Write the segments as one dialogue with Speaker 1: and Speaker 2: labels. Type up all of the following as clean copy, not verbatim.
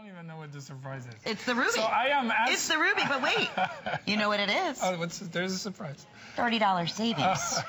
Speaker 1: don't even know what the surprise is.
Speaker 2: It's the ruby.
Speaker 1: So I am
Speaker 2: It's the ruby, but wait. You know what it is?
Speaker 1: Oh, there's a surprise.
Speaker 2: $30 savings.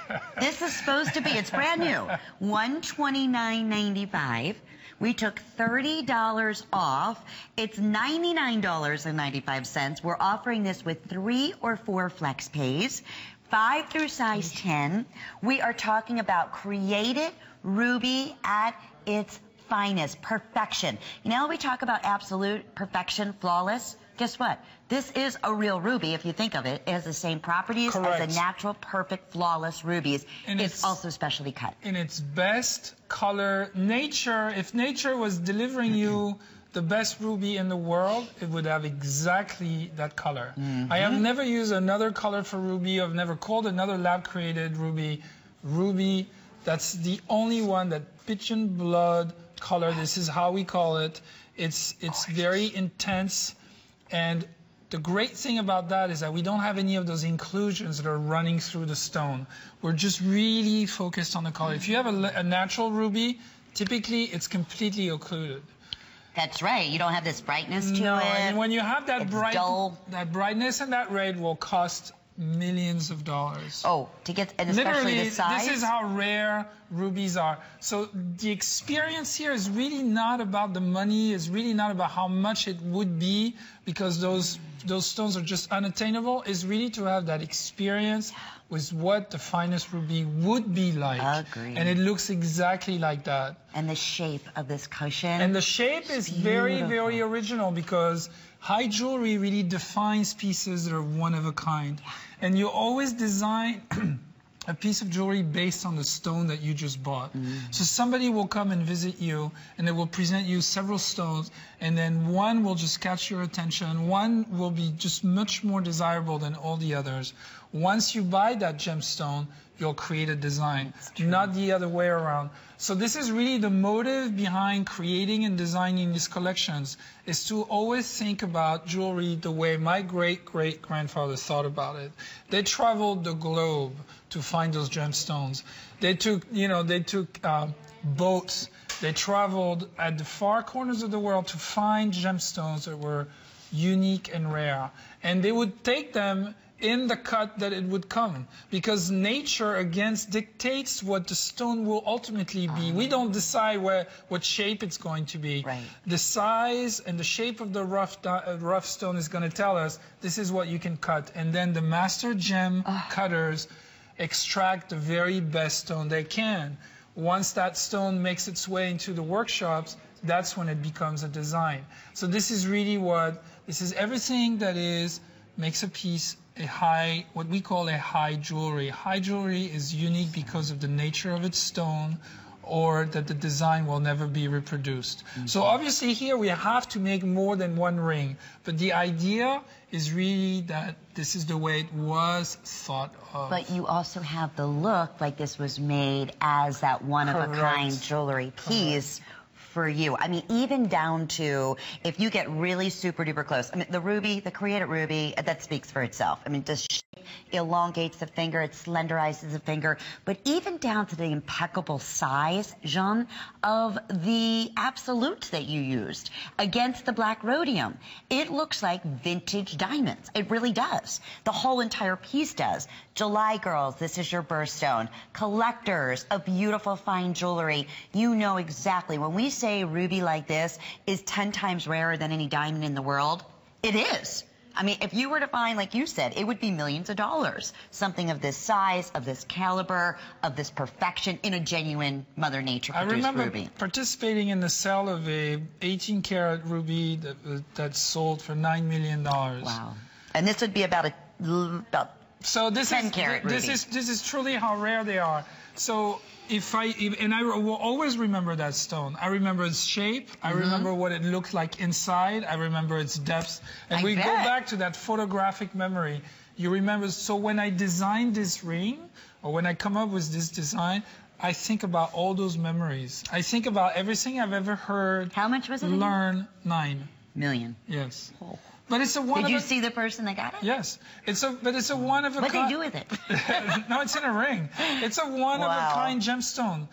Speaker 2: This is supposed to be, it's brand new. $129.95. We took $30 off. It's $99.95. We're offering this with 3 or 4 flex pays, 5 through size 10. We are talking about created ruby at its finest, perfection. You know, we talk about absolute perfection, flawless. Guess what? This is a real ruby, if you think of it. It has the same properties as a natural, perfect, flawless rubies. And it's also specially cut.
Speaker 1: In its best color, if nature was delivering you the best ruby in the world, it would have exactly that color. I have never used another color for ruby. I've never called another lab-created ruby ruby. That's the only one, that pigeon blood color. This is how we call it. It's very intense. And the great thing about that is that we don't have any of those inclusions that are running through the stone. We're just really focused on the color. If you have a natural ruby, typically it's completely occluded.
Speaker 2: That's right. You don't have this brightness to it.
Speaker 1: And when you have that brightness and that red will cost millions of dollars.
Speaker 2: Oh, to get, and especially
Speaker 1: literally,
Speaker 2: the size?
Speaker 1: This is how rare rubies are. So the experience here is really not about the money, it's really not about how much it would be, because those stones are just unattainable. It's really to have that experience with what the finest ruby would be like.
Speaker 2: Agreed.
Speaker 1: And it looks exactly like that.
Speaker 2: And the shape of this cushion. And
Speaker 1: the shape is very, very original, because high jewelry really defines pieces that are one of a kind. And you always design a piece of jewelry based on the stone that you just bought. So somebody will come and visit you, and they will present you several stones, and then one will just catch your attention. One will be just much more desirable than all the others. Once you buy that gemstone, you'll create a design, not the other way around. So this is really the motive behind creating and designing these collections, is to always think about jewelry the way my great-great-grandfather thought about it. They traveled the globe to find those gemstones. They took, boats. They traveled at the far corners of the world to find gemstones that were unique and rare. And they would take them in the cut that it would come, because nature dictates what the stone will ultimately be. We don't decide what shape it's going to be. The size and the shape of the rough stone is going to tell us this is what you can cut, and then the master gem cutters extract the very best stone they can. Once that stone makes its way into the workshops, that's when it becomes a design. So this is really everything that makes a piece what we call a high jewelry. High jewelry is unique because of the nature of its stone, or that the design will never be reproduced. So obviously here we have to make more than one ring, but the idea is really that this is the way it was thought of.
Speaker 2: But you also have the look like this was made as that one-of-a-kind jewelry piece for you. I mean, even down to if you get really super duper close. I mean, the ruby, the created ruby, that speaks for itself. I mean, the shape elongates the finger, it slenderizes the finger, but even down to the impeccable size, Jean, of the absolute that you used against the black rhodium. It looks like vintage diamonds. It really does. The whole entire piece does. July girls, this is your birthstone. Collectors of beautiful fine jewelry, you know exactly. When we say ruby like this is 10 times rarer than any diamond in the world, it is. I mean, if you were to find, like you said, it would be millions of dollars. Something of this size, of this caliber, of this perfection in a genuine Mother Nature produced ruby.
Speaker 1: I remember participating in the sale of a 18-karat ruby that sold for $9 million.
Speaker 2: Wow. And this would be about 10-karat ruby.
Speaker 1: This is truly how rare they are. So and I will always remember that stone. I remember its shape. I remember what it looked like inside. I remember its depth. And we go back to that photographic memory. You remember, so when I designed this ring, or when I come up with this design, I think about all those memories. I think about everything I've ever heard.
Speaker 2: How much was it?
Speaker 1: $9
Speaker 2: million.
Speaker 1: Yes.
Speaker 2: Oh.
Speaker 1: But it's a one.
Speaker 2: Did you see the person that got it?
Speaker 1: Yes. But it's a one of a kind.
Speaker 2: What did they do with it?
Speaker 1: No, it's in a ring. It's a one of a kind gemstone.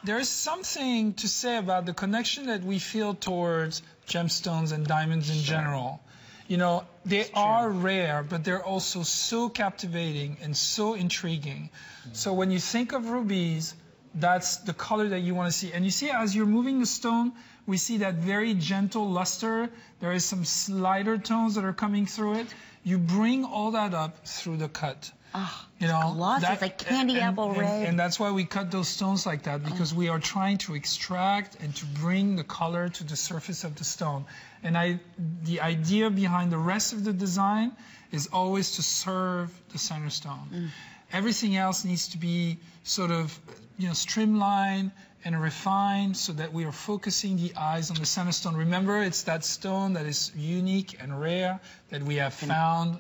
Speaker 1: there is something to say about the connection that we feel towards gemstones and diamonds in general. You know, they are rare, but they're also so captivating and so intriguing. So when you think of rubies, that's the color that you want to see. And you see, as you're moving the stone, we see that very gentle luster. There is some lighter tones that are coming through it. You bring all that up through the cut.
Speaker 2: Oh,
Speaker 1: you know,
Speaker 2: glossy. It's like candy apple red.
Speaker 1: And that's why we cut those stones like that, because we are trying to extract and to bring the color to the surface of the stone. And the idea behind the rest of the design is always to serve the center stone. Everything else needs to be sort of, you know, streamlined and refined so that we are focusing the eyes on the center stone. Remember, it's that stone that is unique and rare that we have found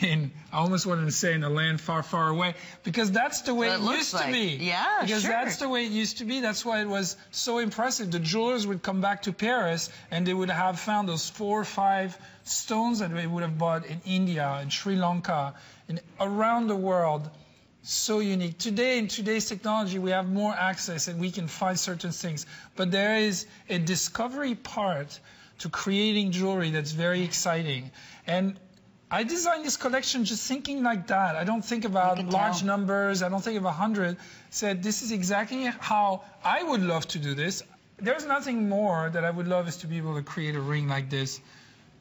Speaker 1: in, I almost wanted to say, in a land far, far away, because that's the way it used to be.
Speaker 2: Yeah,
Speaker 1: because that's the way it used to be. That's why it was so impressive. The jewelers would come back to Paris and they would have found those 4 or 5 stones that they would have bought in India, in Sri Lanka, and around the world. So unique. Today, in today's technology, we have more access and we can find certain things. But there is a discovery part to creating jewelry that's very exciting. And I designed this collection just thinking like that. I don't think about large numbers. I don't think of 100. Said, this is exactly how I would love to do this. There's nothing more that I would love is to be able to create a ring like this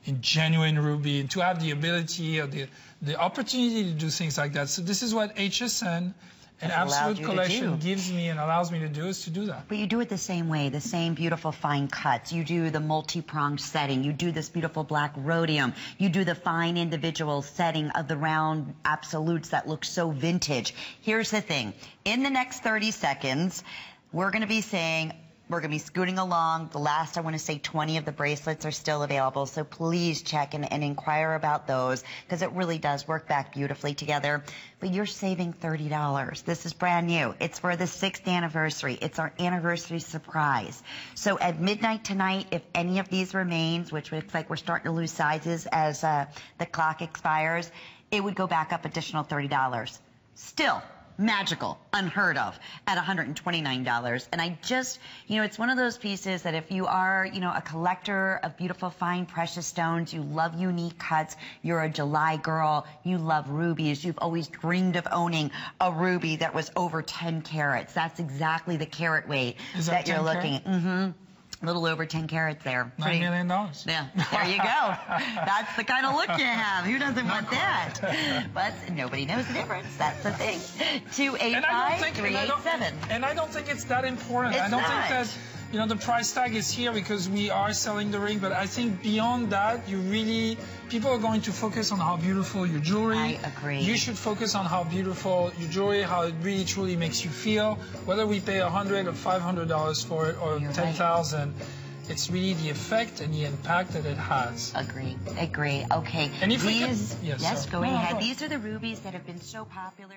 Speaker 1: in genuine ruby, and to have the ability or the opportunity to do things like that. So this is what HSN and Absolute Collection gives me and allows me to do, is to do that.
Speaker 2: But you do it the same way, the same beautiful fine cuts. You do the multi-pronged setting. You do this beautiful black rhodium. You do the fine individual setting of the round absolutes that look so vintage. Here's the thing. In the next 30 seconds, we're going to be saying, we're going to be scooting along. The last, I want to say, 20 of the bracelets are still available. So please check and inquire about those, because it really does work back beautifully together. But you're saving $30. This is brand new. It's for the 6th anniversary. It's our anniversary surprise. So at midnight tonight, if any of these remains, which looks like we're starting to lose sizes as the clock expires, it would go back up additional $30. Still magical, unheard of, at $129. And I just, you know, it's one of those pieces that if you are, you know, a collector of beautiful, fine, precious stones, you love unique cuts, you're a July girl, you love rubies, you've always dreamed of owning a ruby that was over 10 carats. That's exactly the carat weight that you're looking at. A little over 10 carats there.
Speaker 1: $9 million.
Speaker 2: Yeah, there you go. That's the kind of look you have. Who doesn't want that? But nobody knows the difference. That's the thing. 285-387.
Speaker 1: And I don't think it's that important. I don't think that, you know, the price tag is here because we are selling the ring, but I think beyond that, people are going to focus on how beautiful your jewelry.
Speaker 2: I agree.
Speaker 1: You should focus on how beautiful your jewelry, how it really truly makes you feel. Whether we pay $100 or $500 for it or $10,000, it's really the effect and the impact that it has.
Speaker 2: Agree. Okay.
Speaker 1: And if
Speaker 2: These,
Speaker 1: yes,
Speaker 2: go ahead. These are the rubies that have been so popular.